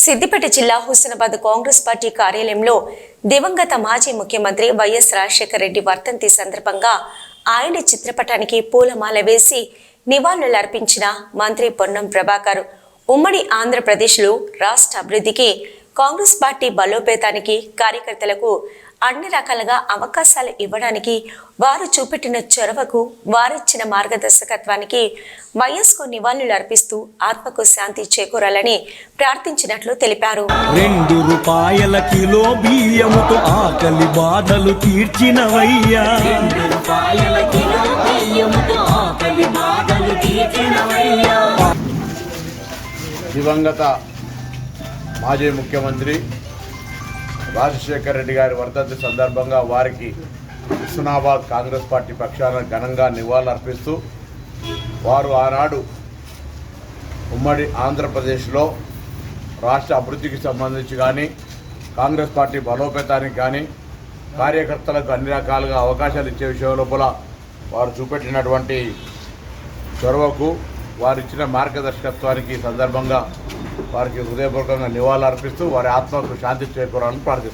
సిద్దిపేట జిల్లా హుస్నాబాద్ కాంగ్రెస్ పార్టీ కార్యాలయంలో దివంగత మాజీ ముఖ్యమంత్రి వైఎస్ రాజశేఖర రెడ్డి వర్ధంతి సందర్భంగా ఆయన చిత్రపటానికి పూలమాల వేసి నివాళులర్పించిన మంత్రి పొన్నం ప్రభాకర్ ఉమ్మడి ఆంధ్రప్రదేశ్లో రాష్ట్ర అభివృద్ధికి కాంగ్రెస్ పార్టీ బలోపేతానికి కార్యకర్తలకు అన్ని రకాలుగా అవకాశాలు ఇవ్వడానికి వారు చూపెట్టిన చొరవకు వారిచ్చిన మార్గదర్శకత్వానికి వైఎస్కు నివాళులు అర్పిస్తూ ఆత్మకు శాంతి చేకూరాలని ప్రార్థించినట్లు తెలిపారు. 2 రూపాయల కిలో బియ్యముతో ఆకలి బాధలు తీర్చినవయ్యా. 2 రూపాయల కిలో బియ్యముతో ఆకలి బాధలు తీర్చినవయ్యా. దివంగత మాజీ ముఖ్యమంత్రి రాజశేఖర రెడ్డి గారి వర్ధంతి సందర్భంగా వారికి హుస్నాబాద్ కాంగ్రెస్ పార్టీ పక్షాన ఘనంగా నివాళులర్పిస్తూ వారు ఆనాడు ఉమ్మడి ఆంధ్రప్రదేశ్లో రాష్ట్ర అభివృద్ధికి సంబంధించి కానీ కాంగ్రెస్ పార్టీ బలోపేతానికి కానీ కార్యకర్తలకు అన్ని రకాలుగా అవకాశాలు ఇచ్చే విషయం లోపల వారు చూపెట్టినటువంటి చొరవకు వారు ఇచ్చిన మార్గదర్శకత్వానికి సందర్భంగా వారికి హృదయపూర్వకంగా నివాళులర్పిస్తూ వారి ఆత్మకు శాంతి చేకూరాలని ప్రార్థిస్తారు.